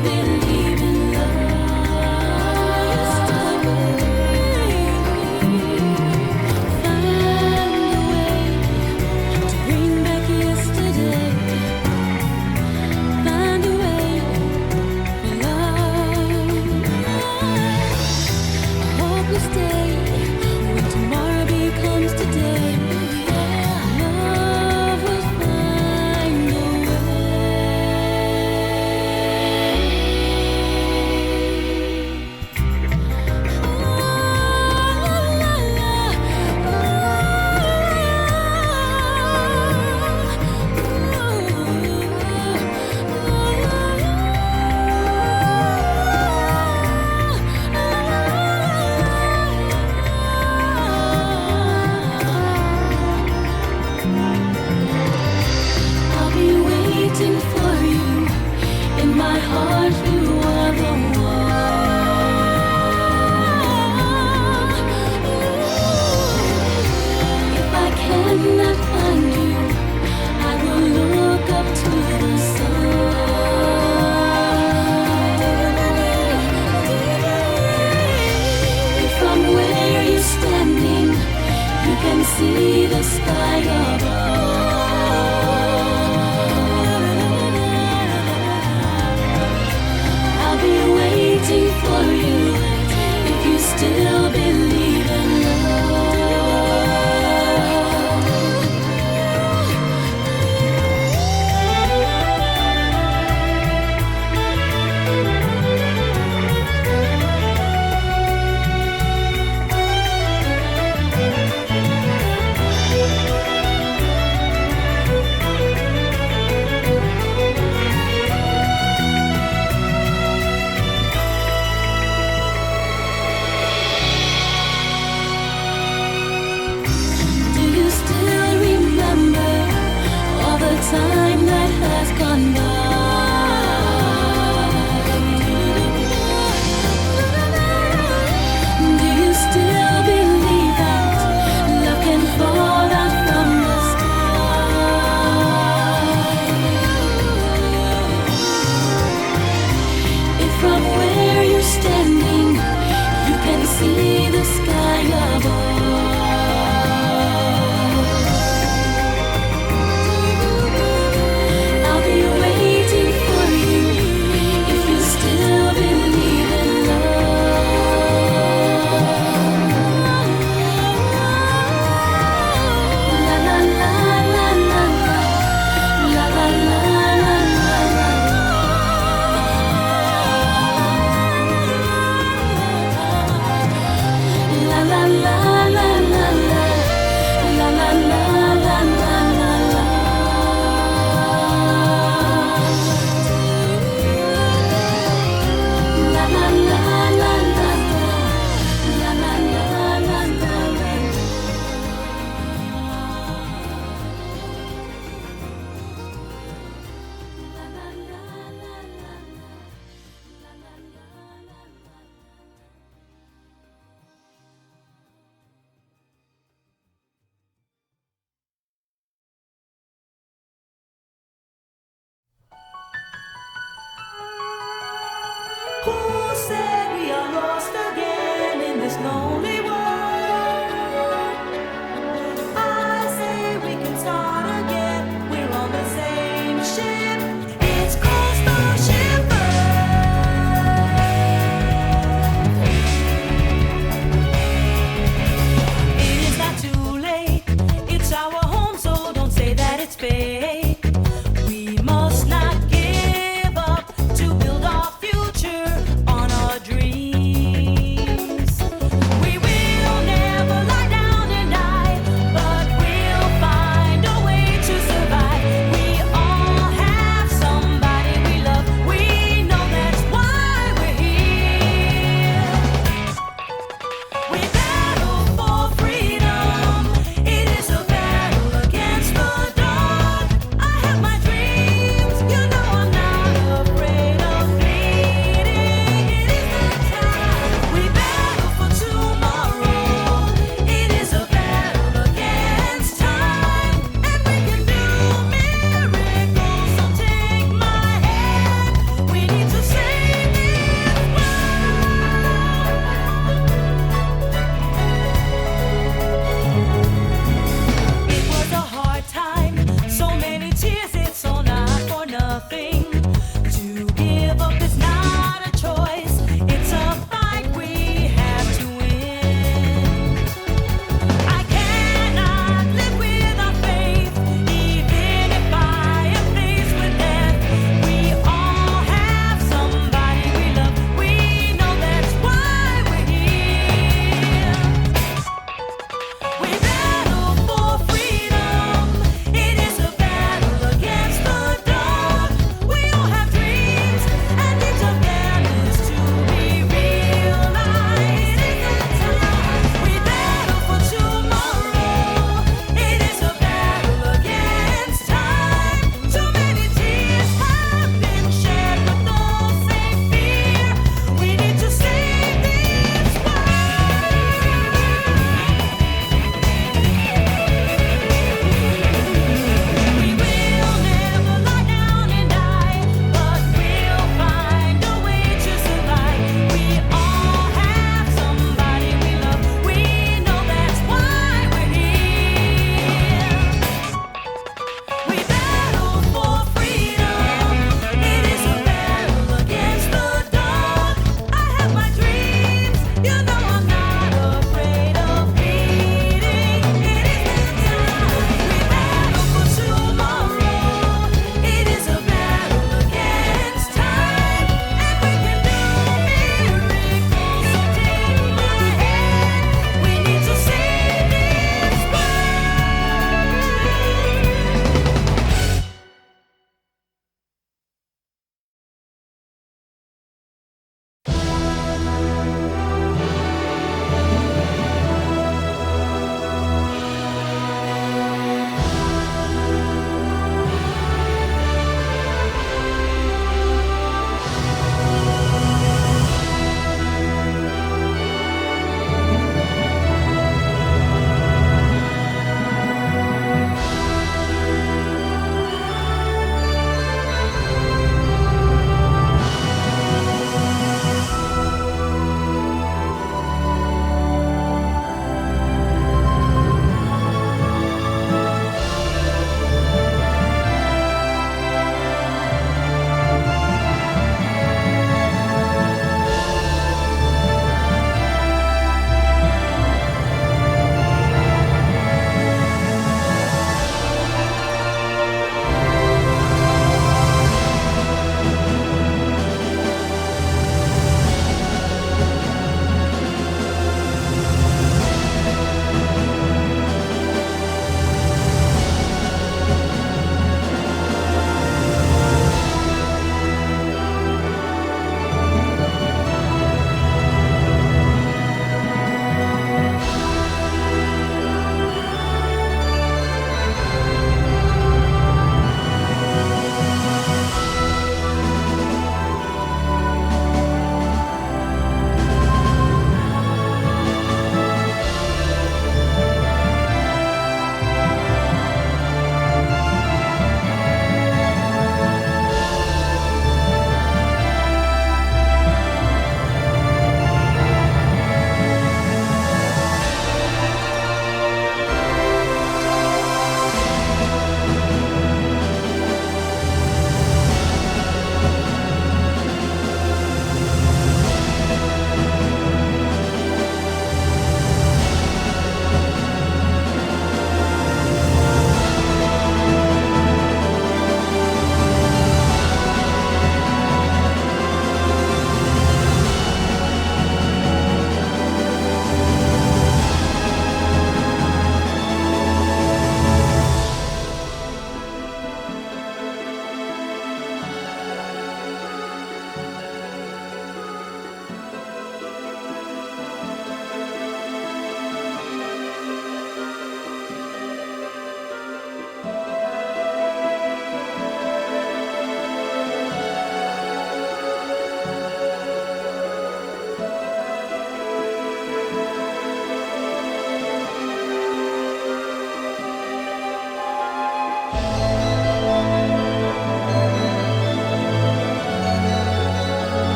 believe in love. Find a way to bring back yesterday. Find a way for love. I hope you stay when tomorrow becomes today. Love will find a I'll be waiting for you. In my heart, you are the one. If I cannot find you, I will look up to the sun. If from where you're standing, you can see the sky above. I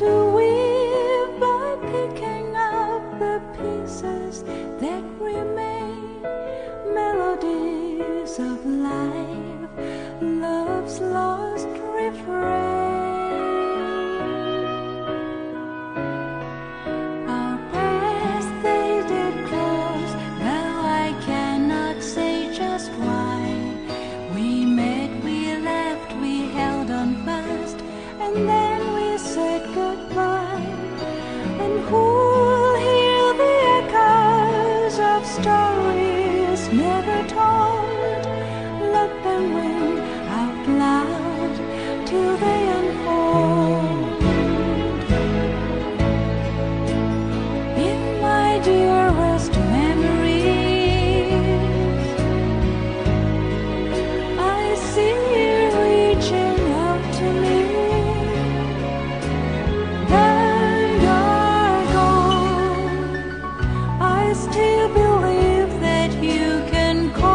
to weave by picking up the pieces that remain, melodies of life, love's lost refrain. Our paths they did close, though I cannot say just why. We met, we left, we held on fast, and then we said goodbye. And who'll hear the echoes of stories never told? Let them ring out loud till they unfold. In my dearest memories, I see you reaching out to me. Then you're gone. I still believe that you can call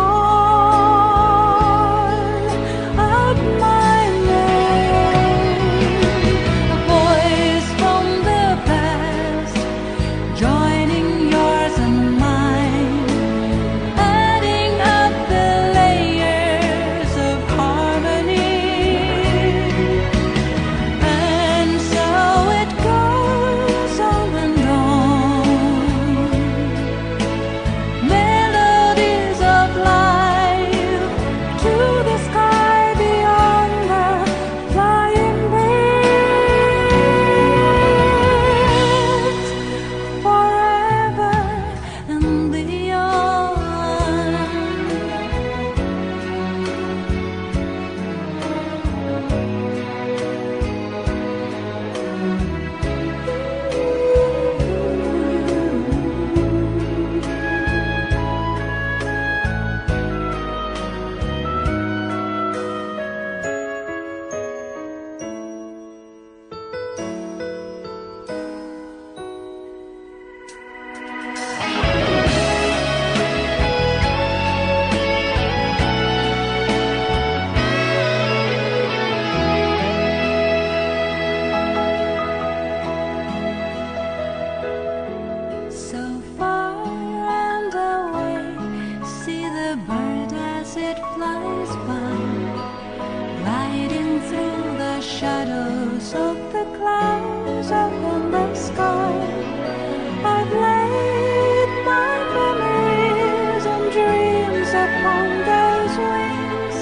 out my name. A voice from the past, joining yours and mine, adding up the layers of harmony. And so it goes on and on. Melodies of life to the sky beyond the flying birds, forever and beyond. So far and away, see the bird as it flies by, gliding through the shadows of the clouds up in the sky. I've laid my memories and dreams upon those wings.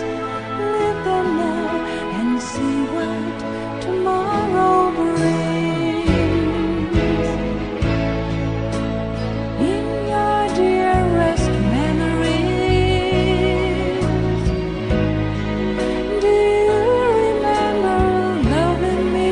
Live them now and see what tomorrow brings. In your dearest memories, do you remember loving me?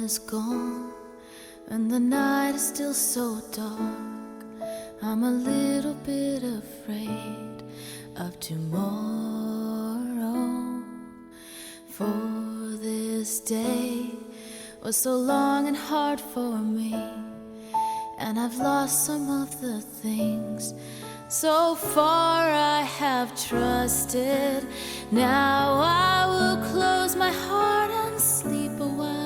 is gone and the night is still so dark, I'm a little bit afraid of tomorrow. For this day was so long and hard for me, and I've lost some of the things so far I have trusted. Now I will close my heart and sleep a while,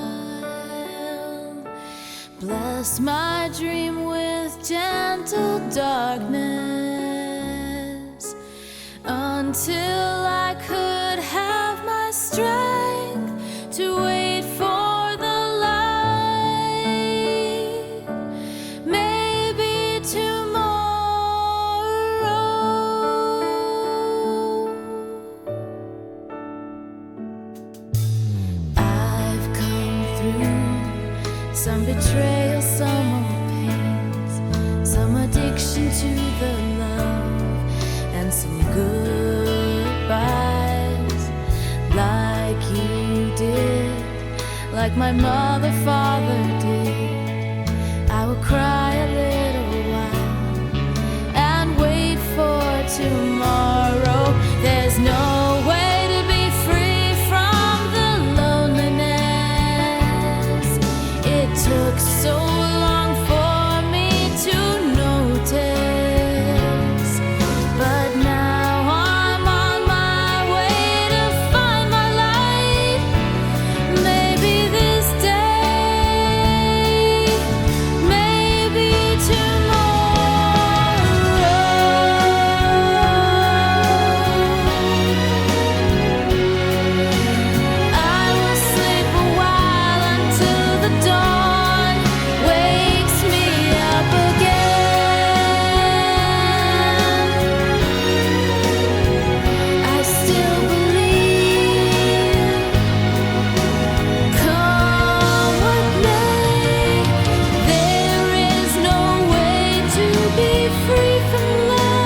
bless my dream with gentle darkness, until I could have my strength to wait for the light. Maybe tomorrow. I've come through some betrayal, some old pains, some addiction to the love, and some goodbyes, like you did, like my mother, father did. I will cry a little while and wait for tomorrow. There's no way to be free from the loneliness. It took so long for me to notice, but now I'm on my way to find my light. Maybe this day, maybe tomorrow. I will sleep a while until the dawn wakes me up again. I still believe, come what may, there is no way to be free from love.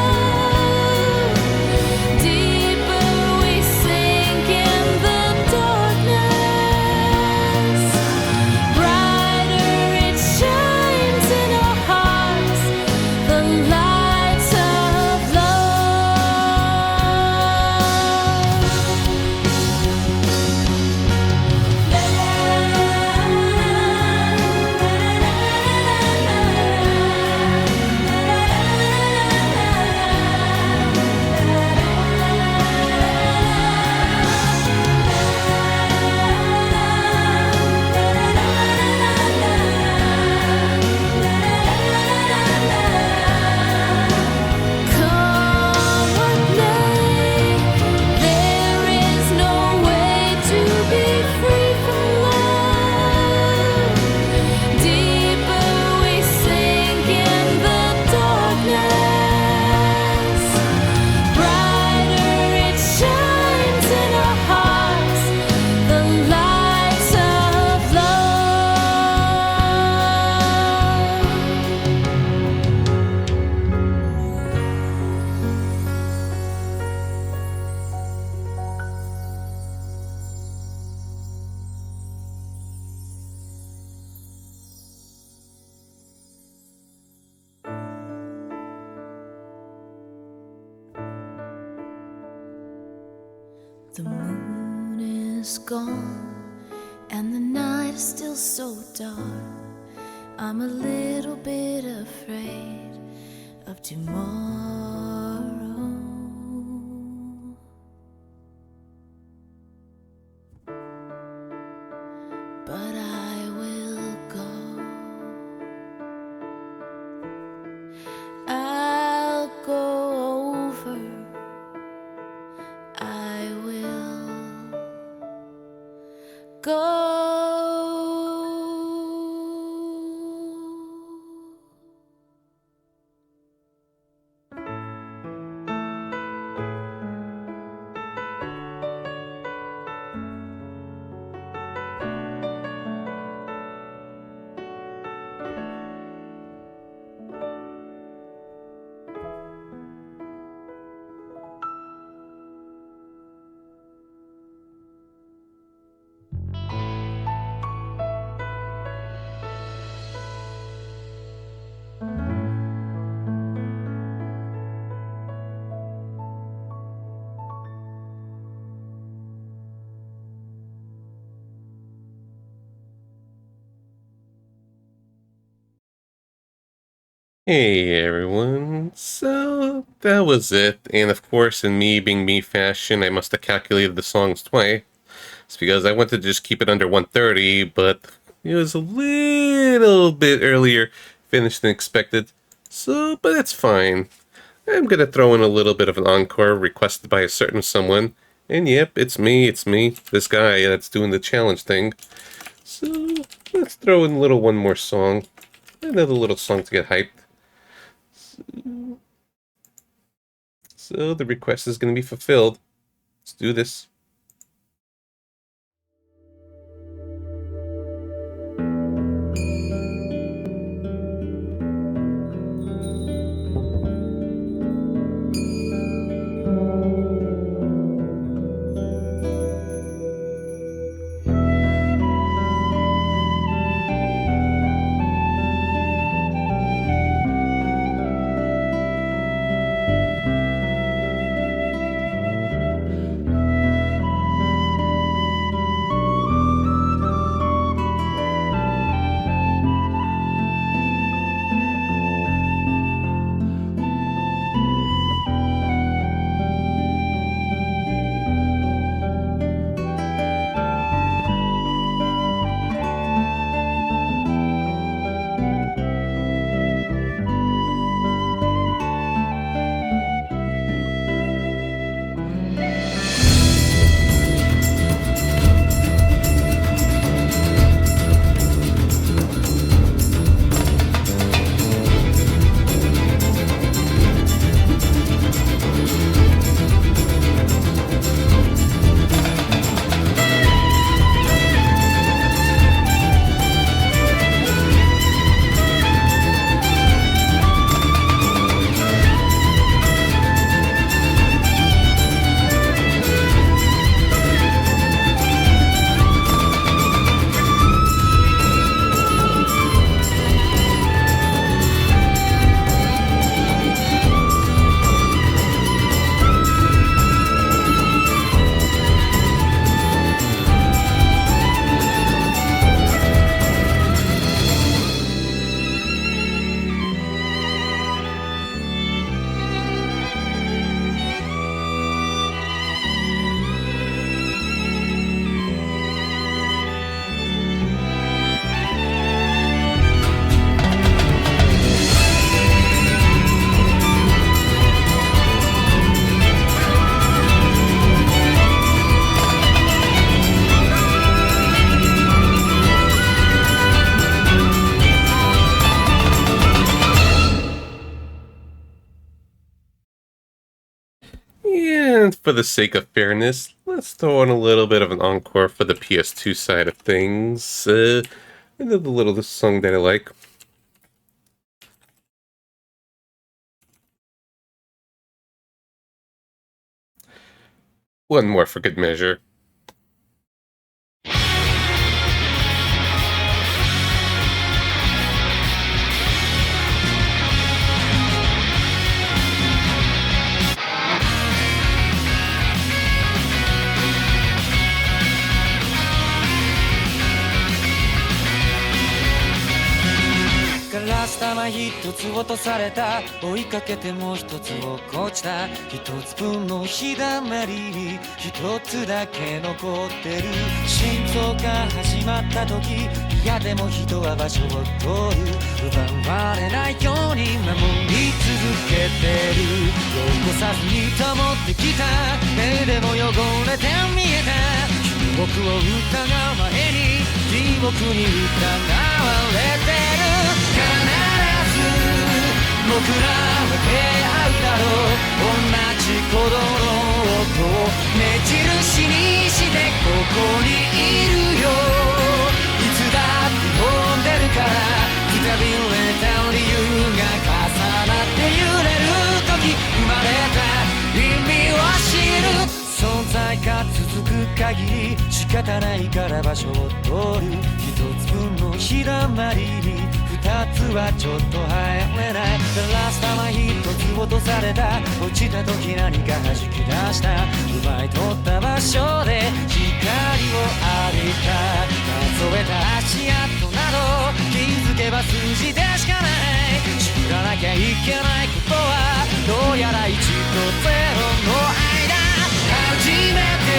Deeper we sink in the darkness, brighter it shines in our hearts, the lights of come what may, there is no way to be free from love. Deeper we sink in the darkness, brighter it shines in our hearts, the lights of The moon is gone and the night is still so dark, I'm a little bit afraid of tomorrow. But I will go, I'll go over, I will go. Hey everyone, so that was it, and of course in me being me fashion, I must have calculated the songs twice. It's because I wanted to just keep it under 130, but it was a little bit earlier finished than expected, so, but it's fine. I'm gonna throw in a little bit of an encore requested by a certain someone, and yep, it's me, this guy that's doing the challenge thing. So, let's throw in a little one more song, another little song to get hyped. So the request is going to be fulfilled. Let's do this. And for the sake of fairness, let's throw in a little bit of an encore for the PS2 side of things. Another little song that I like. One more for good measure.ガラス玉一つ落とされた追いかけてもう一つ落っこちた一つ分の日だまりに一つだけ残ってる心臓が始まった時嫌でも人は場所を取る奪われないように守り続けてる汚さずに保ってきた目でも汚れて見えた僕を疑う前に記憶に疑われてる必ず僕らは出会うだろう同じ鼓動の音を目印にしてここにいるよいつだって飛んでるからくたびれた理由が重なって揺れる時生まれた意味を知る存在が続く限り仕方ないから場所を取る一つ分の日だまりに二つはちょっと入れないガラス玉一つ落とされた落ちた時何か弾き出した奪い取った場所で光を浴びた数えた足跡など気づけば数字でしかない知らなきゃいけないことはどうやら1と0の間初めて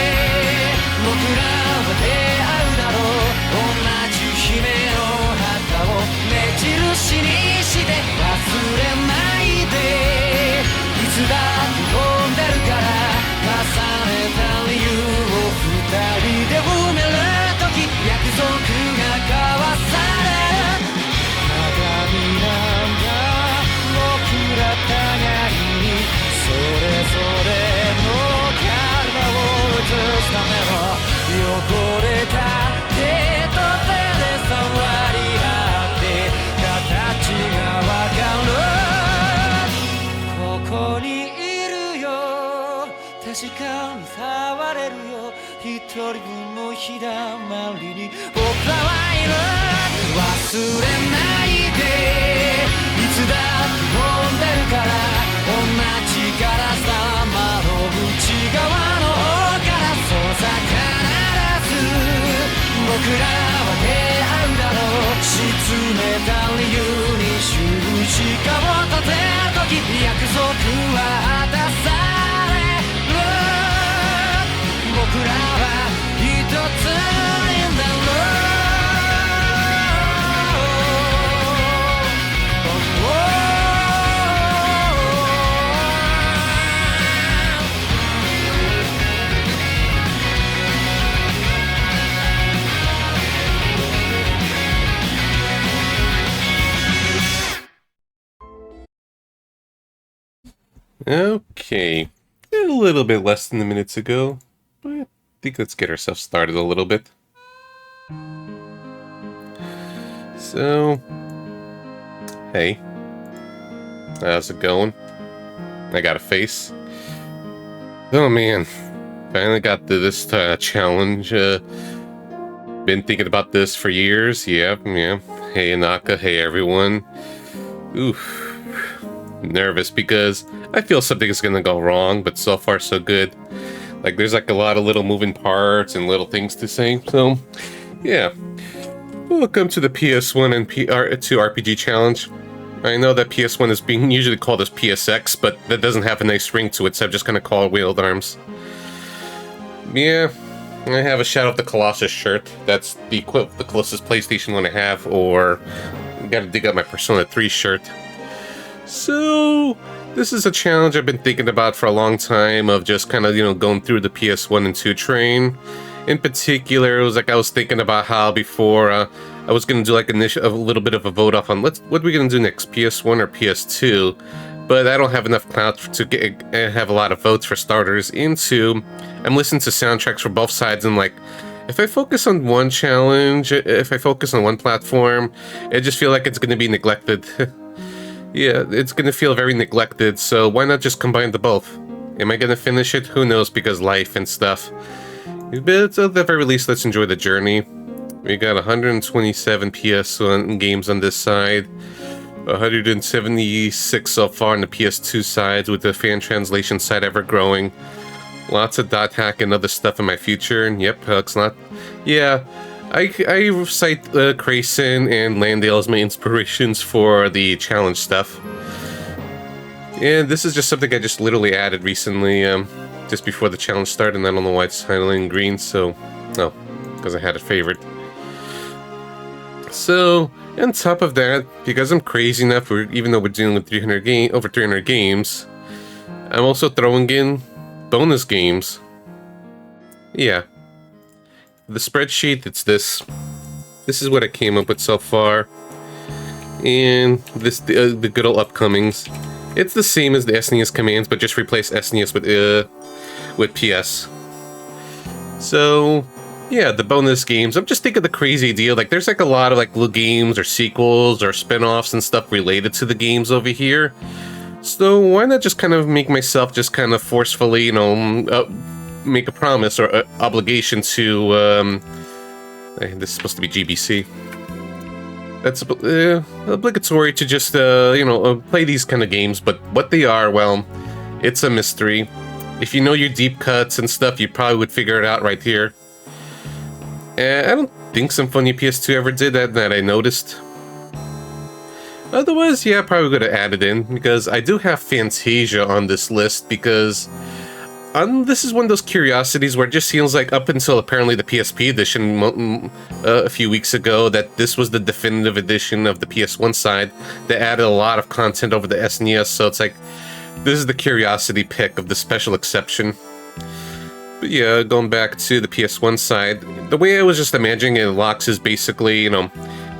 僕らは出会うだろう同じ夢の旗を目印にして忘れないでいつだって飛んでるから重ねた理由を二人で埋める時約束が交わされる鏡なんだ僕ら互いにそれぞれの体を映すための汚れた手と手で触り合って形がわかるここにいるよ確かに触れるよ一人分の日だまりに僕らはいる忘れないでいつだって飛んでるから同じガラス玉の内側の方からそうさ必ず僕らは出会うだろう沈めた理由に十字架を立てる時約束は果たされる僕らは一つになるOkay, a little bit less than a minute to go, but I think let's get ourselves started a little bit. So, hey, how's it going? I got a face. Oh man, finally got to this challenge. Been thinking about this for years. Yeah. Hey Anaka, hey everyone. Oof. Nervous because I feel something is gonna go wrong, but so far so good. Like there's like a lot of little moving parts and little things to say. So yeah, welcome to the PS1 and PR2 RPG challenge. I know that PS1 is being usually called as PSX, but that doesn't have a nice ring to it, so I'm just gonna call it Wheeled Arms. Yeah, I have a Shadow of the Colossus shirt. That's the closest PlayStation one I have, or gotta dig up my Persona 3 shirt. So, this is a challenge I've been thinking about for a long time of just kind of, going through the PS1 and 2 train. In particular, it was like I was thinking about how before I was going to do like a little bit of a vote off on what are we going to do next, PS1 or PS2? But I don't have enough clout to have a lot of votes for starters. Into, I'm listening to soundtracks for both sides and like, if I focus on one challenge, if I focus on one platform, I just feel like it's going to be neglected. Yeah, it's gonna feel very neglected, so why not just combine the both? Am I gonna finish it? Who knows, because life and stuff. But at the very least, let's enjoy the journey. We got 127 PS1 games on this side, 176 so far on the PS2 side, with the fan translation side ever growing. Lots of dot hack and other stuff in my future, and yep, it's not... Yeah, I cite Crayson and Landale as my inspirations for the challenge stuff. And this is just something I just literally added recently, just before the challenge started, and I don't know why it's highlighted in green, so... Oh, because I had a favorite. So, on top of that, because I'm crazy enough, even though we're dealing with over 300 games, I'm also throwing in bonus games. Yeah. The spreadsheet, it's this. This is what I came up with so far. And this the good old upcomings. It's the same as the SNES commands, but just replace SNES with PS. So, yeah, the bonus games. I'm just thinking the crazy deal. Like, there's like a lot of like little games or sequels or spin-offs and stuff related to the games over here. So why not just kind of make myself just kind of forcefully, make a promise or obligation to, this is supposed to be GBC. That's obligatory to just, play these kind of games, but what they are, well, it's a mystery. If you know your deep cuts and stuff, you probably would figure it out right here. I don't think Symphonia PS2 ever did that I noticed. Otherwise, yeah, I probably would have added in, because I do have Fantasia on this list, because this is one of those curiosities where it just seems like up until apparently the PSP edition a few weeks ago, that this was the definitive edition of the PS1 side that added a lot of content over the SNES, so it's like, this is the curiosity pick of the special exception. But yeah, going back to the PS1 side, the way I was just imagining it locks is basically, you know,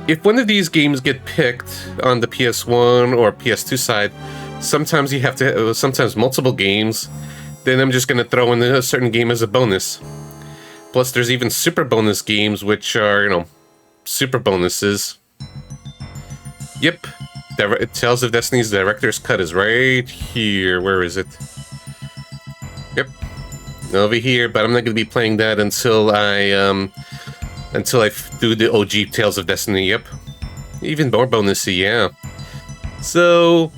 if one of these games get picked on the PS1 or PS2 side, sometimes you have to, sometimes multiple games, then I'm just going to throw in a certain game as a bonus. Plus, there's even super bonus games, which are, you know, super bonuses. Yep, Tales of Destiny's Director's Cut is right here. Where is it? Yep, over here, but I'm not going to be playing that until I do the OG Tales of Destiny. Yep, even more bonusy, yeah. So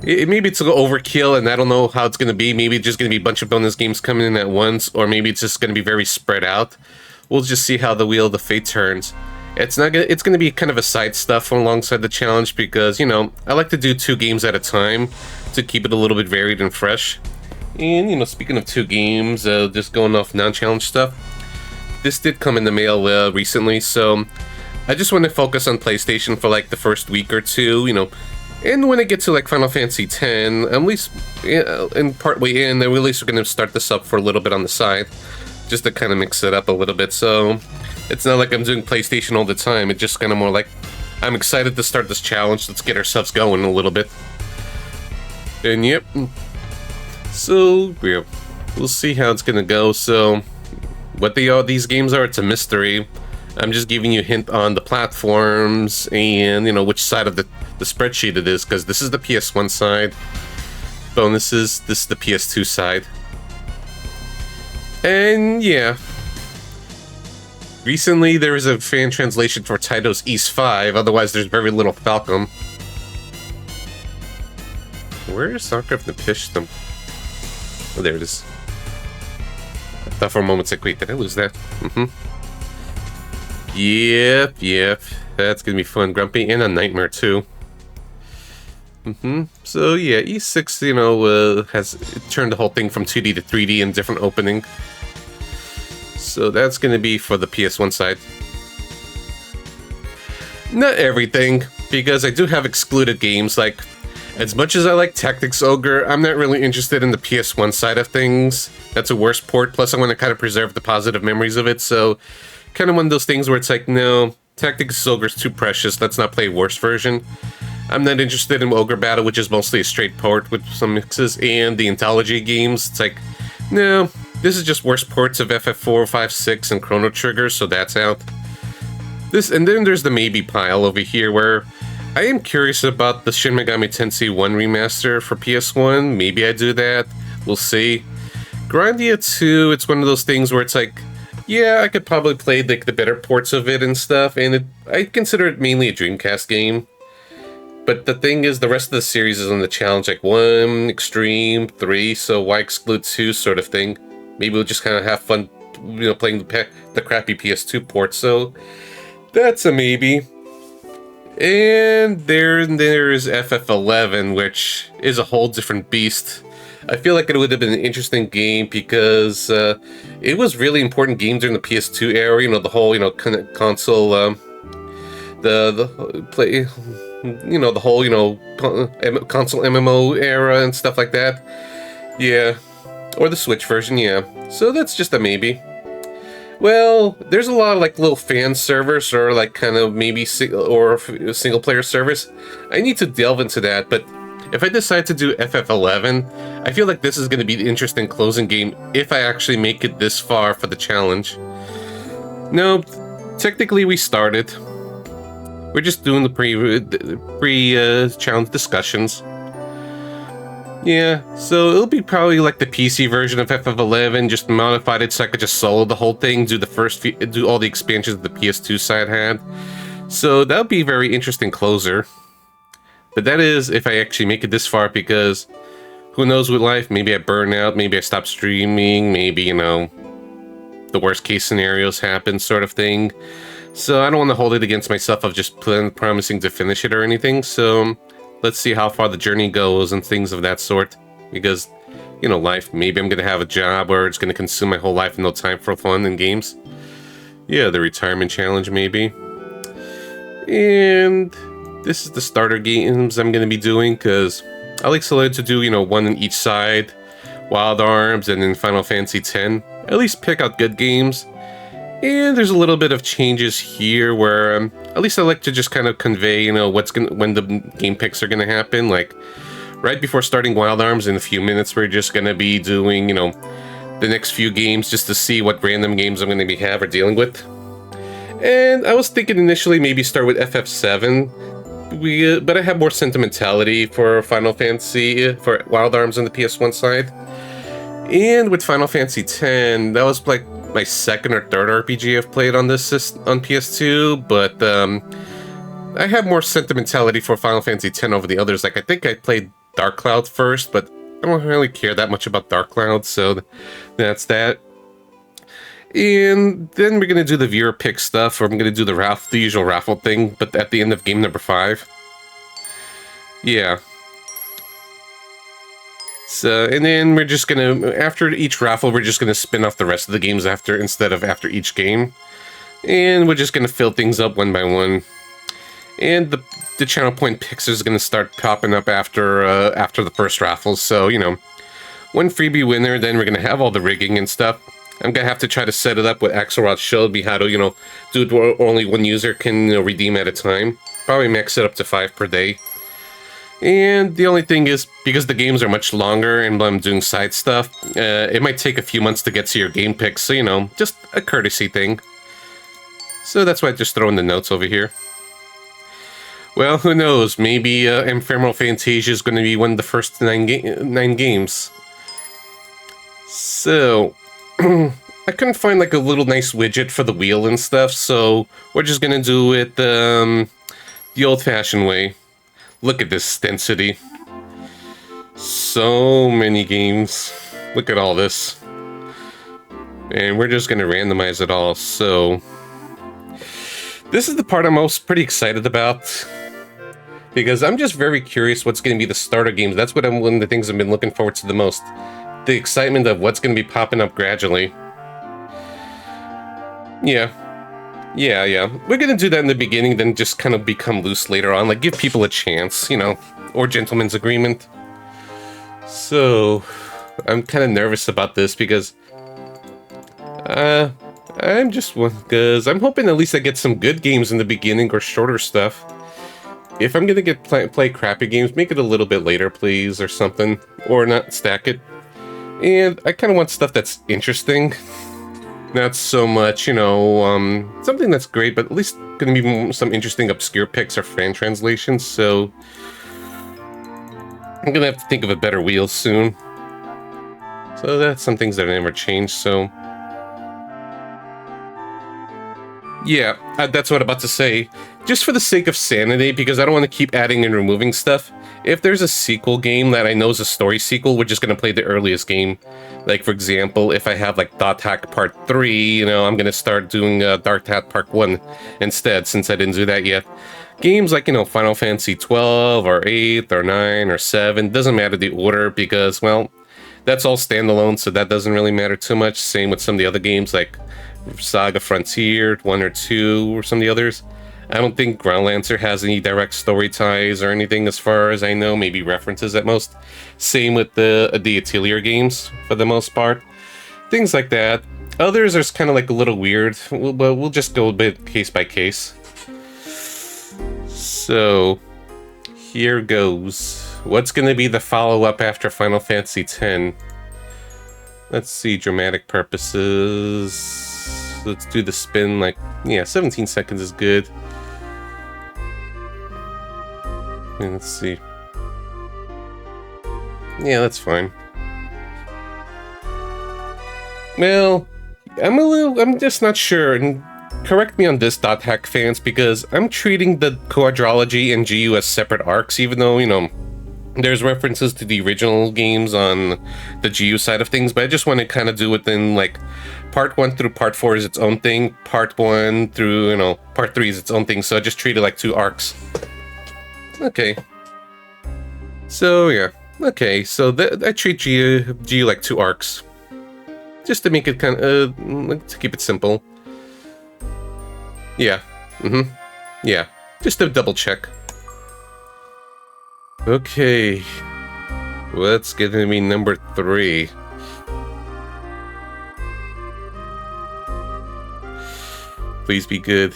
maybe it's a little overkill, and I don't know how it's going to be. Maybe it's just going to be a bunch of bonus games coming in at once, or maybe it's just going to be very spread out. We'll just see how the wheel of the fate turns. It's going to be kind of a side stuff alongside the challenge, because, you know, I like to do 2 games at a time to keep it a little bit varied and fresh. And, you know, speaking of 2 games, just going off non-challenge stuff, this did come in the mail recently, so I just want to focus on PlayStation for like the first week or 2, you know. And when I get to like Final Fantasy X, at least in partway in, then at least we're going to start this up for a little bit on the side, just to kind of mix it up a little bit. So it's not like I'm doing PlayStation all the time. It's just kind of more like, I'm excited to start this challenge. Let's get ourselves going a little bit. And yep. So yeah, we'll see how it's going to go. So what these games are, it's a mystery. I'm just giving you a hint on the platforms and, you know, which side of the spreadsheet it is, because this is the PS1 side. Bonuses, this is the PS2 side. And yeah. Recently, there was a fan translation for Taito's East 5, otherwise there's very little Falcom. Where is Starcraft Nepishtim? Oh, there it is. I thought for a moment, it's like, wait, did I lose that? Yep. That's gonna be fun. Grumpy and a nightmare too. So yeah, E6, you know, has turned the whole thing from 2D to 3D in different opening. So that's gonna be for the PS1 side. Not everything, because I do have excluded games. Like, as much as I like Tactics Ogre, I'm not really interested in the PS1 side of things. That's a worse port. Plus, I want to kind of preserve the positive memories of it. So, kind of one of those things where it's like, no, Tactics Ogre's too precious. Let's not play a worse version. I'm not interested in Ogre Battle, which is mostly a straight port with some mixes, and the Anthology games. It's like, no, this is just worse ports of FF4, 5, 6, and Chrono Trigger, so that's out. And then there's the maybe pile over here, where I am curious about the Shin Megami Tensei 1 remaster for PS1. Maybe I do that. We'll see. Grandia 2, it's one of those things where it's like, yeah, I could probably play like the better ports of it and stuff, and I consider it mainly a Dreamcast game. But the thing is, the rest of the series is on the challenge, like 1, Extreme, 3, so why exclude 2 sort of thing? Maybe we'll just kind of have fun, you know, playing the crappy PS2 port, so that's a maybe. And there's FF11, which is a whole different beast. I feel like it would have been an interesting game because it was really important game during the PS2 era. You know, the whole, you know, console, the play, you know, the whole, you know, console MMO era and stuff like that. Yeah, or the Switch version. Yeah, so that's just a maybe. Well, there's a lot of like little fan servers or like kind of maybe single player servers. I need to delve into that, but if I decide to do FF11, I feel like this is going to be the interesting closing game if I actually make it this far for the challenge. No, technically we started. We're just doing the pre-challenge discussions. Yeah, so it'll be probably like the PC version of FF11, just modified it so I could just solo the whole thing, do all the expansions the PS2 side had. So that'll be a very interesting closer. But that is if I actually make it this far, because who knows with life, maybe I burn out, maybe I stop streaming, maybe, you know, the worst case scenarios happen sort of thing. So I don't want to hold it against myself of just promising to finish it or anything. So let's see how far the journey goes and things of that sort. Because, you know, life, maybe I'm going to have a job or it's going to consume my whole life and no time for fun and games. Yeah, the retirement challenge maybe. And this is the starter games I'm going to be doing because I like to do, you know, one on each side. Wild Arms and then Final Fantasy X. At least pick out good games. And there's a little bit of changes here where at least I like to just kind of convey, you know, when the game picks are going to happen. Like right before starting Wild Arms in a few minutes, we're just going to be doing, you know, the next few games just to see what random games I'm going to have or dealing with. And I was thinking initially maybe start with FF7, but I have more sentimentality for Final Fantasy, for Wild Arms on the PS1 side. And with Final Fantasy X, that was like my second or third RPG I've played on this on PS2, but I have more sentimentality for Final Fantasy X over the others. Like I think I played Dark Cloud first, but I don't really care that much about Dark Cloud, so that's that. And then we're gonna do the viewer pick stuff, or I'm gonna do the usual raffle thing, but at the end of game number 5. Yeah. So, and then we're just gonna, after each raffle, we're just gonna spin off the rest of the games instead of after each game. And we're just gonna fill things up one by one. And the channel point picks is gonna start popping up after the first raffle, so, you know, one freebie winner, then we're gonna have all the rigging and stuff. I'm gonna have to try to set it up what Axelrod showed me how to, you know, do it where only one user can, you know, redeem at a time. Probably max it up to 5 per day. And the only thing is, because the games are much longer and I'm doing side stuff, it might take a few months to get to your game picks, so, you know, just a courtesy thing. So that's why I just throw in the notes over here. Well, who knows, maybe Ephemeral Fantasia is going to be one of the first 9 games. So, I couldn't find like a little nice widget for the wheel and stuff, so we're just going to do it the old-fashioned way. Look at this density. So many games. Look at all this. And we're just going to randomize it all, so... This is the part I'm pretty excited about. Because I'm just very curious what's going to be the starter games. That's one of the things I've been looking forward to the most. The excitement of what's going to be popping up gradually. Yeah. We're going to do that in the beginning, then just kind of become loose later on. Like, give people a chance, you know, or gentleman's agreement. So, I'm kind of nervous about this because... because I'm hoping at least I get some good games in the beginning or shorter stuff. If I'm going to play crappy games, make it a little bit later, please, or something. Or not stack it. And I kind of want stuff that's interesting. Not so much, you know, something that's great, but at least going to be some interesting obscure picks or fan translations, so... I'm going to have to think of a better wheel soon. So that's some things that never change, so... Yeah, that's what I'm about to say. Just for the sake of sanity, because I don't want to keep adding and removing stuff, if there's a sequel game that I know is a story sequel, we're just going to play the earliest game. Like, for example, if I have, like, Dot Hack Part 3, you know, I'm going to start doing Dot Hack Part 1 instead, since I didn't do that yet. Games like, you know, Final Fantasy 12, or 8, or 9, or 7, doesn't matter the order, because, well, that's all standalone, so that doesn't really matter too much. Same with some of the other games, like Saga Frontier 1 or 2, or some of the others. I don't think Groundlancer has any direct story ties or anything as far as I know, maybe references at most. Same with the Atelier games, for the most part. Things like that. Others are kind of like a little weird, but we'll just go a bit case by case. So, here goes. What's going to be the follow-up after Final Fantasy X? Let's see, dramatic purposes. Let's do the spin, like, yeah, 17 seconds is good. And let's see. Yeah, that's fine. Well, I'm just not sure, and correct me on this, Dot Hack fans, because I'm treating the quadrilogy and GU as separate arcs, even though, you know, there's references to the original games on the GU side of things, but I just want to kind of do it in, like, part 1 through part 4 is its own thing. Part 1 through, you know, part 3 is its own thing. So I just treat it like 2 arcs. Okay. So, yeah. Okay, so I treat G like 2 arcs. Just to make it kind of, to keep it simple. Yeah. Yeah. Just to double check. Okay. What's gonna be number 3? Please be good.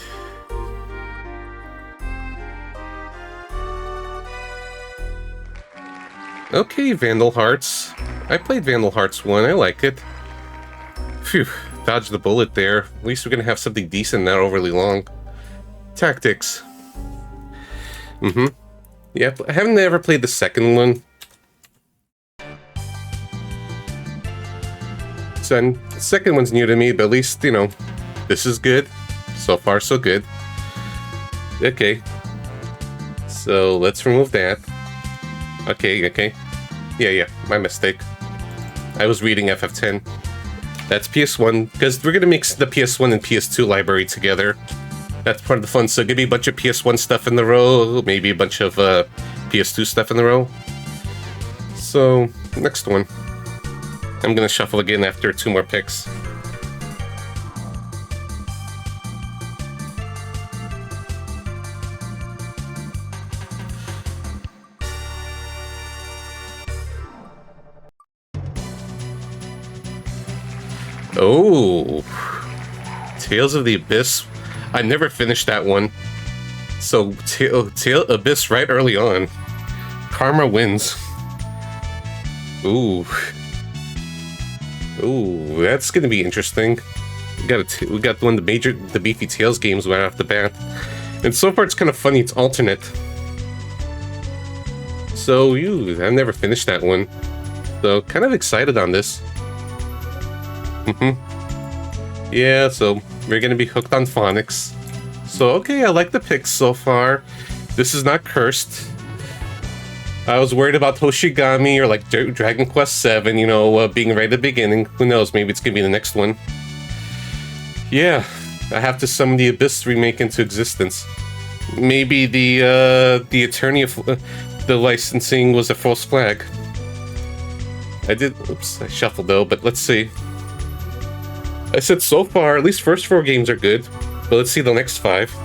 Okay, Vandal Hearts. I played Vandal Hearts 1, I like it. Phew, dodged the bullet there. At least we're gonna have something decent, not overly long. Tactics. Yep, I haven't ever played the second one. So, the second one's new to me, but at least, you know, this is good. So far, so good. Okay. So, let's remove that. Okay. Yeah, my mistake. I was reading FF10. That's PS1, because we're gonna mix the PS1 and PS2 library together. That's part of the fun, so give me a bunch of PS1 stuff in the row, maybe a bunch of PS2 stuff in the row. So, next one. I'm gonna shuffle again after 2 more picks. Oh, Tales of the Abyss. I never finished that one. So, Abyss right early on. Karma wins. Ooh, that's gonna be interesting. We got one of the beefy Tales games right off the bat, and so far it's kind of funny. It's alternate. So, I never finished that one. So, kind of excited on this. Yeah, so we're gonna be hooked on phonics. So, okay, I like the picks so far. This is not cursed. I was worried about Toshigami or like Dragon Quest VII, you know, being right at the beginning. Who knows, maybe it's gonna be the next one. Yeah, I have to summon the Abyss remake into existence. Maybe the attorney of the licensing was a false flag. Oops, I shuffled though, but let's see. I said so far, at least first 4 games are good, but let's see the next 5.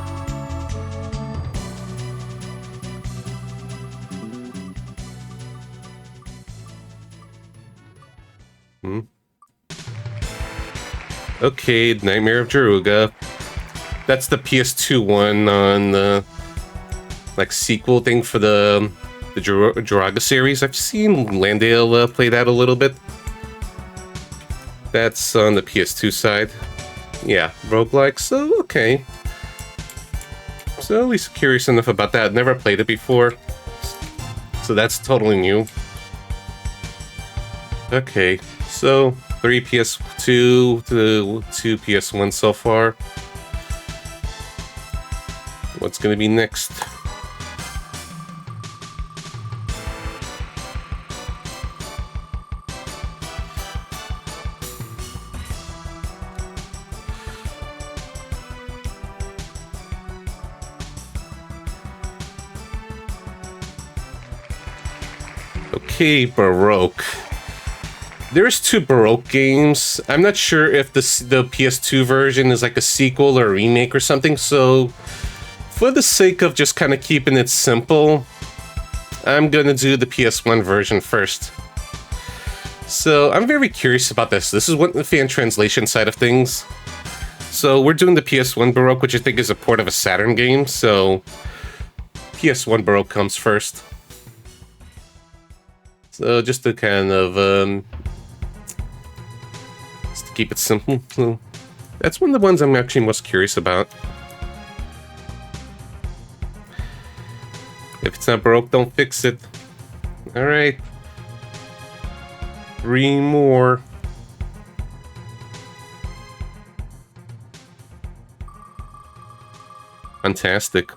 Okay, Nightmare of Jaruga. That's the PS2 one on the like sequel thing for the Jaruga series. I've seen Landale play that a little bit. That's on the PS2 side. Yeah, roguelike, so okay. So at least curious enough about that. Never played it before. So that's totally new. Okay, so 3 PS2 to 2 PS1 so far. What's gonna be next? Okay, Baroque. There's 2 Baroque games. I'm not sure if the PS2 version is like a sequel or a remake or something, so for the sake of just kind of keeping it simple, I'm gonna do the PS1 version first. So I'm very curious about this. This is what the fan translation side of things. So we're doing the PS1 Baroque, which I think is a port of a Saturn game, so PS1 Baroque comes first. So just to kind of just to keep it simple. So that's one of the ones I'm actually most curious about. If it's not broke, don't fix it. All right. 3 more. Fantastic.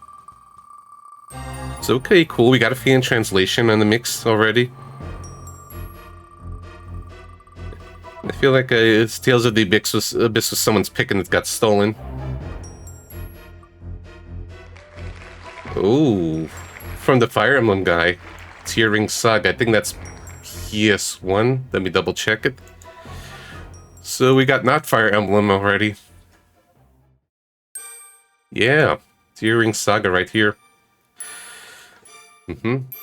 So okay, cool. We got a fan translation on the mix already. feel like it's Tales of the Abyss was someone's pick and it got stolen. Ooh, from the Fire Emblem guy. Tearing Saga. I think that's PS1. Let me double check it. So we got not Fire Emblem already. Yeah, Tearing Saga right here.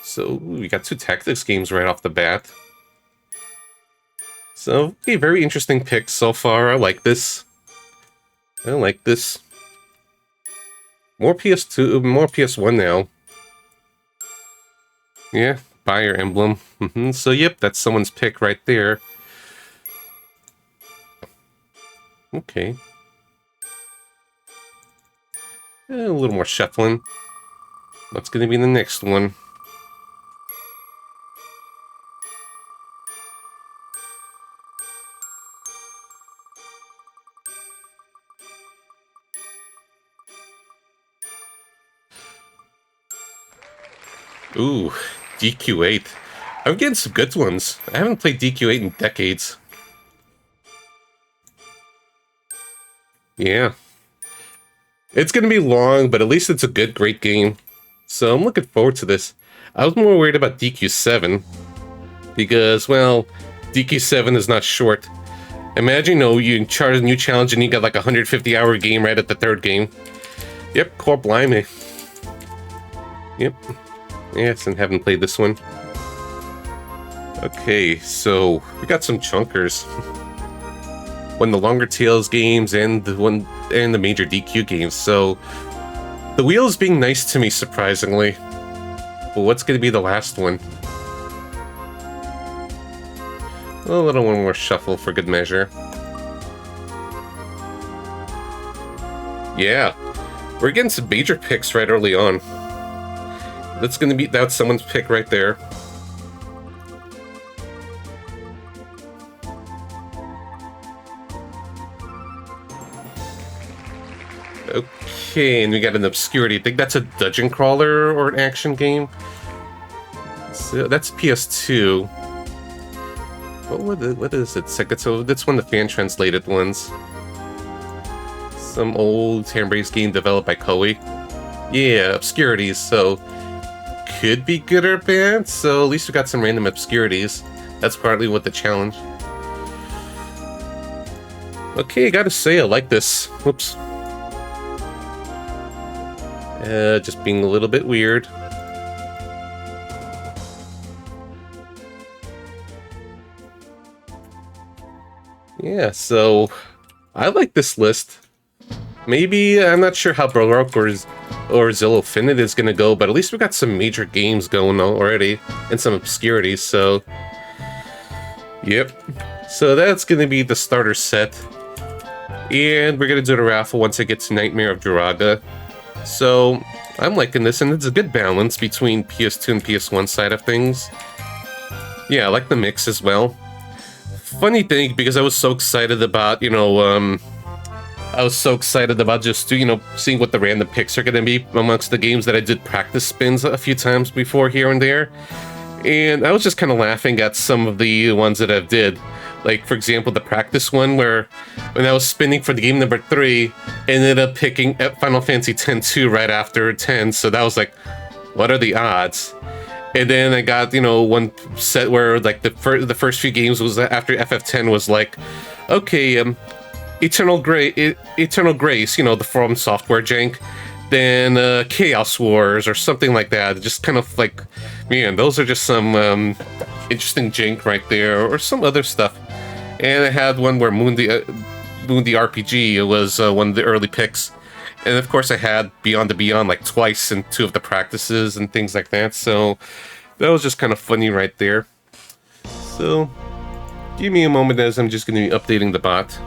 So we got 2 tactics games right off the bat. So, a very interesting pick so far. I like this. I like this. More PS2, more PS1 now. Yeah, Fire Emblem. So, yep, that's someone's pick right there. Okay. A little more shuffling. What's going to be the next one? Ooh, DQ8. I'm getting some good ones. I haven't played DQ8 in decades. Yeah. It's going to be long, but at least it's a good, great game. So I'm looking forward to this. I was more worried about DQ7. Because, well, DQ7 is not short. Imagine, you chart a new challenge and you got like a 150-hour game right at the 3rd game. Yep, core blimey. Yep. Yes, and haven't played this one. Okay, so we got some chunkers. One of the longer Tales games and the major DQ games. So the wheel is being nice to me, surprisingly. But what's going to be the last one? A little one more shuffle for good measure. Yeah, we're getting some major picks right early on. That's someone's pick right there. Okay, and we got an obscurity. I think that's a dungeon crawler or an action game. So that's PS2. What is it? So that's one of the fan-translated ones. Some old turn-based game developed by Koei. Yeah, obscurities, so could be good or bad, so at least we got some random obscurities. That's partly what the challenge. Okay, I gotta say, I like this. Whoops. Just being a little bit weird. Yeah, so I like this list. Maybe, I'm not sure how Baroque or Zillow Finite is going to go, but at least we got some major games going already, and some obscurities, so... Yep. So that's going to be the starter set. And we're going to do the raffle once I get to Nightmare of Duraga. So, I'm liking this, and it's a good balance between PS2 and PS1 side of things. Yeah, I like the mix as well. Funny thing, because I was so excited about, I was so excited about just, seeing what the random picks are going to be amongst the games that I did practice spins a few times before here and there. And I was just kind of laughing at some of the ones that I've did. Like, for example, the practice one where when I was spinning for the game number 3, ended up picking Final Fantasy X-2 right after 10. So that was like, what are the odds? And then I got, one set where like the first few games was after FF10 was like, okay, Eternal Grace, the From Software jank, then Chaos Wars or something like that. Just kind of like, man, those are just some interesting jank right there, or some other stuff. And I had one where Mundi RPG was one of the early picks. And of course I had Beyond the Beyond like twice in 2 of the practices and things like that. So that was just kind of funny right there. So give me a moment as I'm just going to be updating the bot.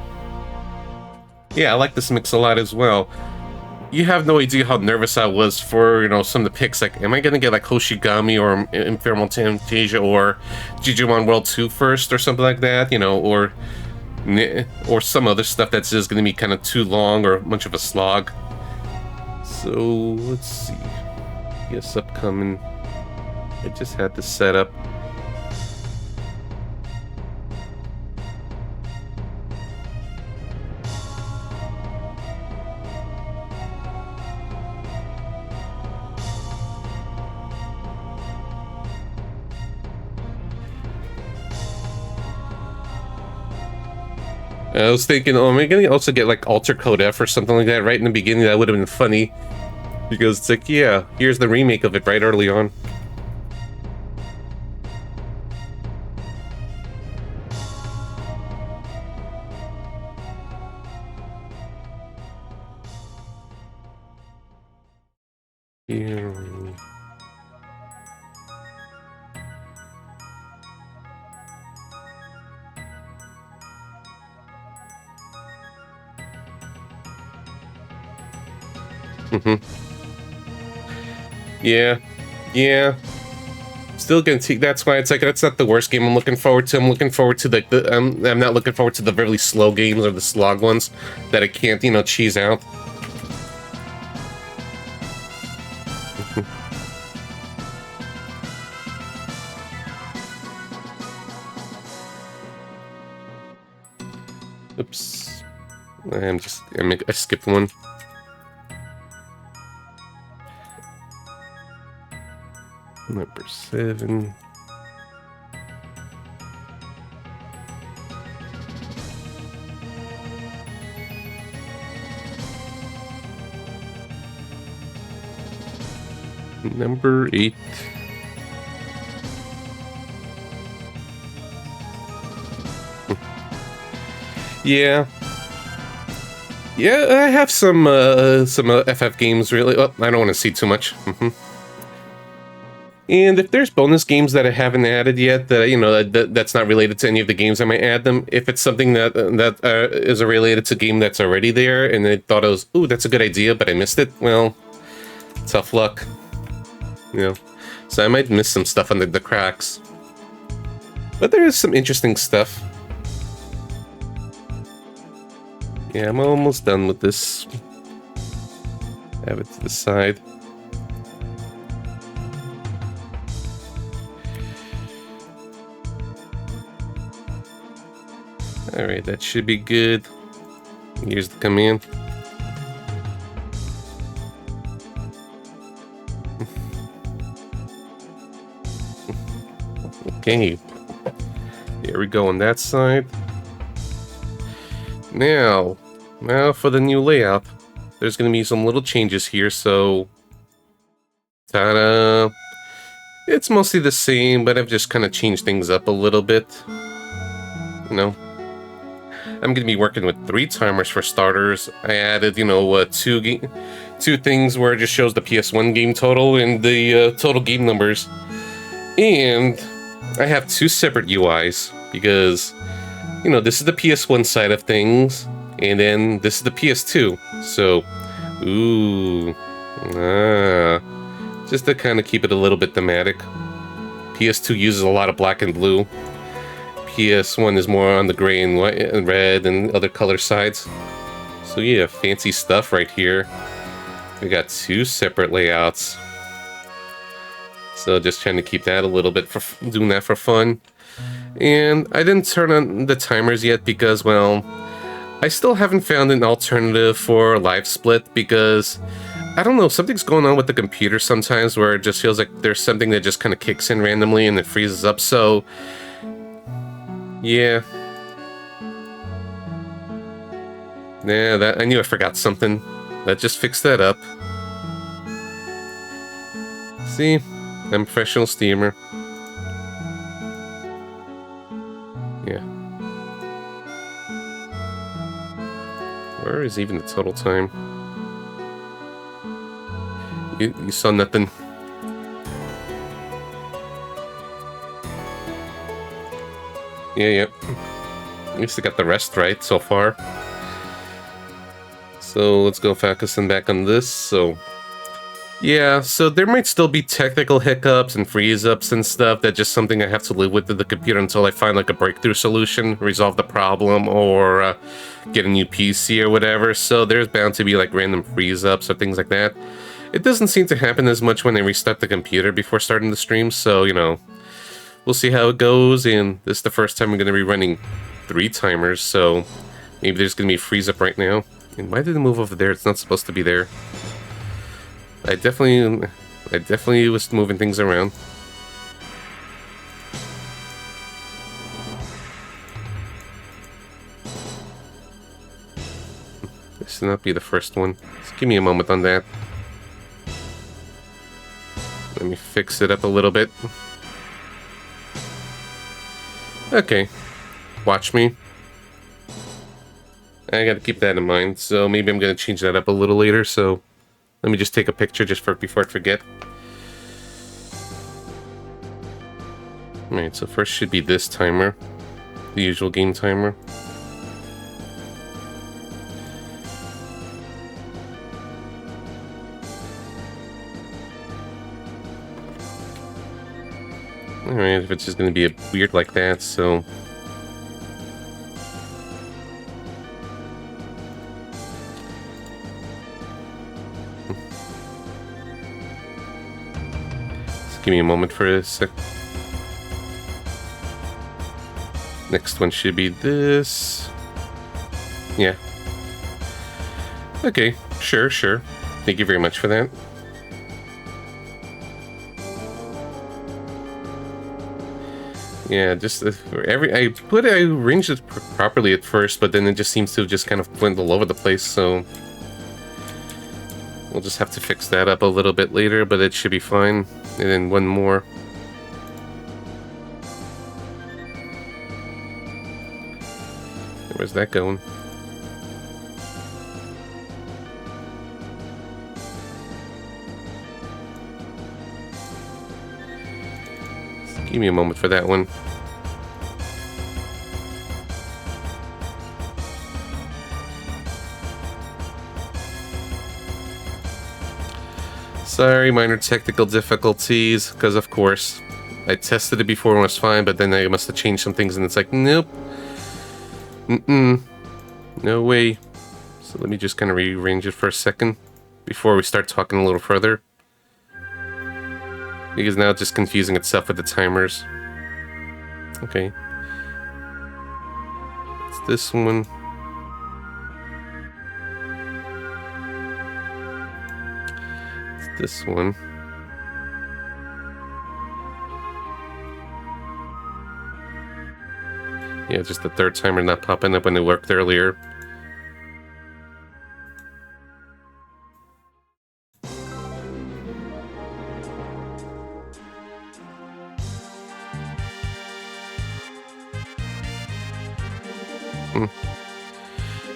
Yeah, I like this mix a lot as well. You have no idea how nervous I was for, some of the picks. Like, am I going to get like Hoshigami or Infernal Fantasia or Digimon World 2 first or something like that, or some other stuff that's just going to be kind of too long or much of a slog. So, let's see. Yes, upcoming. I just had this set up. I was thinking, oh, am I gonna also get like Alter Code F or something like that right in the beginning? That would have been funny. Because it's like, yeah, here's the remake of it right early on. Here. Yeah. Yeah. Still gonna take. That's why it's like that's not the worst game I'm looking forward to. I'm looking forward to the. I'm not looking forward to the really slow games or the slog ones that I can't, you know, cheese out. Oops. I skipped one. Number 7. Number 8. Yeah. Yeah, I have some FF games, really. Oh, I don't want to see too much. And if there's bonus games that I haven't added yet, that you know that's not related to any of the games, I might add them. If it's something that is related to a game that's already there, and I thought it was, ooh, that's a good idea, but I missed it, well, tough luck. You know, so I might miss some stuff under the cracks. But there is some interesting stuff. Yeah, I'm almost done with this. Have it to the side. Alright, that should be good. Here's the command. Okay. Here we go on that side. Now for the new layout. There's going to be some little changes here, so... Ta-da! It's mostly the same, but I've just kind of changed things up a little bit. You know? I'm going to be working with 3 timers for starters. I added, you know, two things where it just shows the PS1 game total and the total game numbers. And I have 2 separate UIs because, you know, this is the PS1 side of things, and then this is the PS2. So, just to kind of keep it a little bit thematic. PS2 uses a lot of black and blue. PS1 is more on the gray and white and red and other color sides. So yeah, fancy stuff right here. We got 2 separate layouts. So just trying to keep that a little bit doing that for fun. And I didn't turn on the timers yet because, well, I still haven't found an alternative for live split because I don't know, something's going on with the computer sometimes where it just feels like there's something that just kind of kicks in randomly and it freezes up. So yeah. Yeah, I knew I forgot something. Let's just fix that up. See? I'm a professional steamer. Yeah. Where is even the total time? You saw nothing. Yeah. At least I got the rest right so far. So let's go focusing back on this. So yeah, so there might still be technical hiccups and freeze-ups and stuff. That's just something I have to live with the computer until I find like a breakthrough solution, resolve the problem, or get a new PC or whatever. So there's bound to be like random freeze-ups or things like that. It doesn't seem to happen as much when I restart the computer before starting the stream, so, you know, we'll see how it goes. And this is the first time I'm going to be running 3 timers, so maybe there's going to be a freeze-up right now. And why did it move over there? It's not supposed to be there. I definitely was moving things around. Seems to not be the first one. Just give me a moment on that. Let me fix it up a little bit. Okay. Watch me. I gotta keep that in mind, so maybe I'm gonna change that up a little later, so let me just take a picture just before I forget. Alright, so first should be this timer. The usual game timer. Alright, if it's just gonna be weird like that, so... Just give me a moment for a sec. Next one should be this. Yeah. Okay, sure. Thank you very much for that. Yeah, just I arranged it properly at first, but then it just seems to just kind of blend all over the place, so we'll just have to fix that up a little bit later, but it should be fine. And then one more. Where's that going? Give me a moment for that one. Sorry, minor technical difficulties, because of course, I tested it before and it was fine, but then I must have changed some things and it's like, nope. No way. So let me just kind of rearrange it for a second before we start talking a little further. Because now it's just confusing itself with the timers. Okay. It's this one. It's this one. Yeah, just the third timer not popping up when it worked earlier.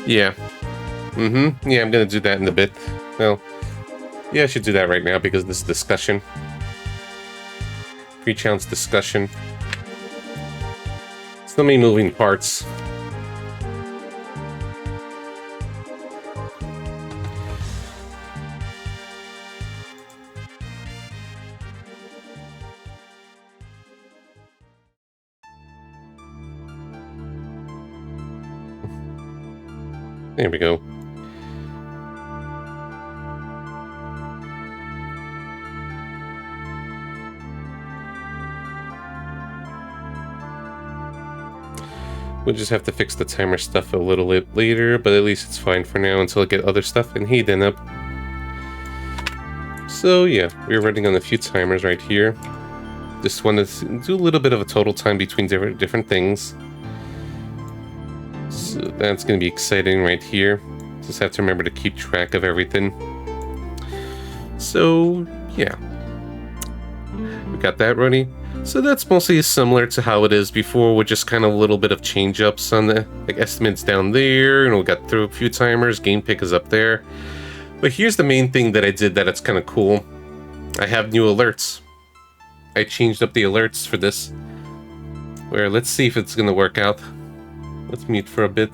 Yeah. Yeah, I'm gonna do that in a bit. Well, yeah, I should do that right now because this is discussion. Pre-challenge discussion. So many moving parts. There we go. We'll just have to fix the timer stuff a little bit later, but at least it's fine for now until I get other stuff. And hey, then up. So yeah, we're running on a few timers right here. This one is do a little bit of a total time between different things. So that's going to be exciting right here. Just have to remember to keep track of everything. So yeah, we got that ready. So that's mostly similar to how it is before, with just kind of a little bit of change ups on the estimates down there, and we got through a few timers. Game pick is up there. But here's the main thing that I did that it's kind of cool. I have new alerts. I changed up the alerts for this. Where let's see if it's gonna work out. Let's mute for a bit.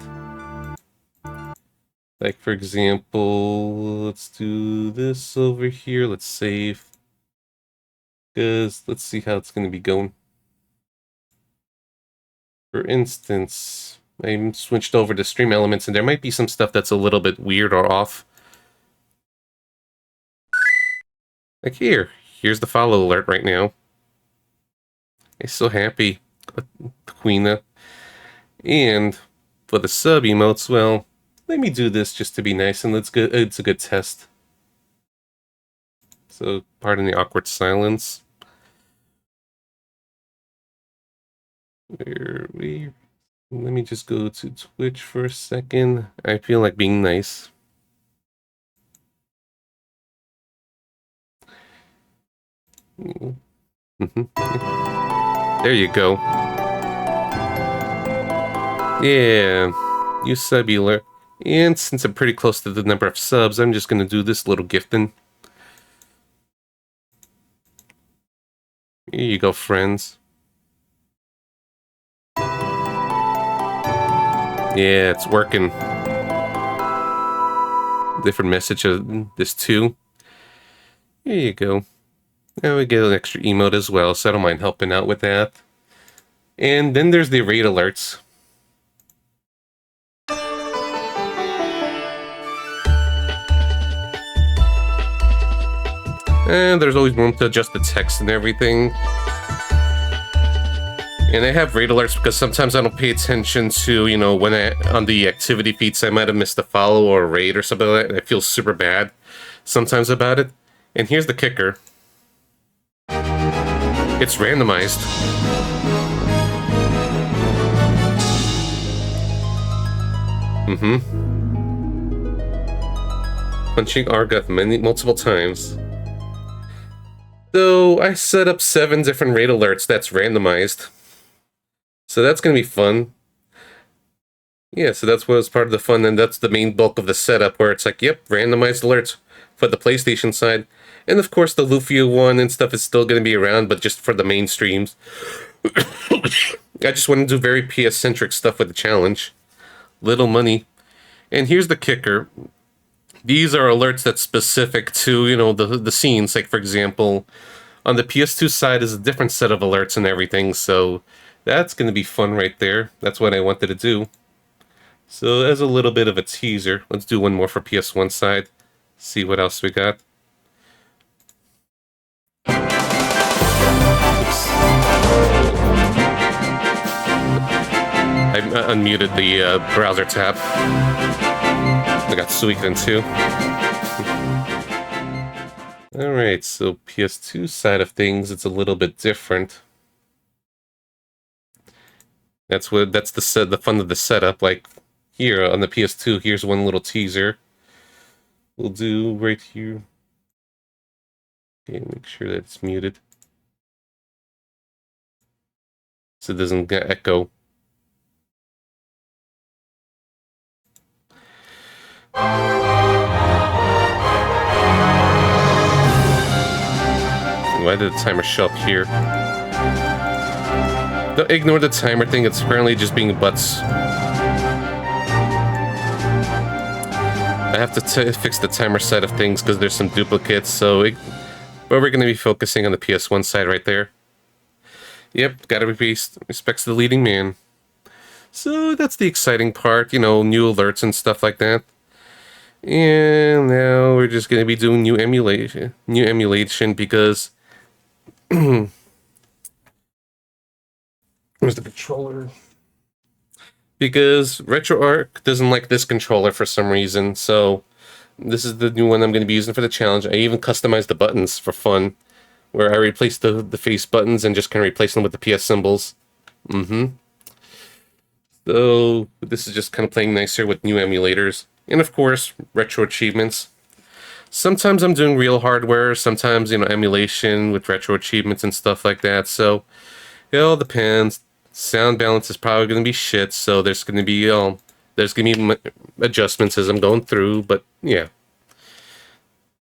Like for example, let's do this over here. Let's save. Because let's see how it's going to be going. For instance, I switched over to stream elements and there might be some stuff that's a little bit weird or off. Like here's the follow alert right now. I'm so happy, Queena. And for the sub emotes, well, let me do this just to be nice and it's a good test. So pardon the awkward silence. Let me just go to Twitch for a second. I feel like being nice. There you go. Yeah, use Subular. And since I'm pretty close to the number of subs, I'm just gonna do this little gifting. Here you go, friends. Yeah, it's working. Different message of this too. Here you go. Now we get an extra emote as well, so I don't mind helping out with that. And then there's the raid alerts. And there's always room to adjust the text and everything. And I have raid alerts because sometimes I don't pay attention to, you know, when on the activity feeds I might have missed a follow or a raid or something like that. I feel super bad sometimes about it. And here's the kicker. It's randomized. Punching Argoth multiple times. So I set up 7 different raid alerts that's randomized. So that's going to be fun. Yeah, so that's what was part of the fun, and that's the main bulk of the setup, where it's like, yep, randomized alerts for the PlayStation side. And of course, the Lufia one and stuff is still going to be around, but just for the mainstreams. I just want to do very PS-centric stuff with the challenge. Little money. And here's the kicker. These are alerts that's specific to, you know, the scenes. Like, for example, on the PS2 side is a different set of alerts and everything, so that's going to be fun right there. That's what I wanted to do. So as a little bit of a teaser, let's do one more for PS1 side. See what else we got. Oops. I unmuted the browser tab. I got Suican too. Alright, so PS2 side of things, it's a little bit different. That's the fun of the setup. Like here on the PS2, here's one little teaser. We'll do right here. Okay, make sure that it's muted, so it doesn't get echo. Why did the timer show up here? Don't ignore the timer thing, it's apparently just being butts. I have to fix the timer side of things because there's some duplicates, but we're going to be focusing on the PS1 side right there. Yep, gotta respects the leading man. So that's the exciting part, you know, new alerts and stuff like that. And now we're just going to be doing new emulation because where's the controller? Because RetroArch doesn't like this controller for some reason, so this is the new one I'm going to be using for the challenge. I even customized the buttons for fun, where I replaced the face buttons and just kind of replace them with the PS symbols. So this is just kind of playing nicer with new emulators. And of course, retro achievements. Sometimes I'm doing real hardware, sometimes, you know, emulation with retro achievements and stuff like that, so it all depends. Sound balance is probably going to be shit, so there's going to be adjustments as I'm going through, but yeah.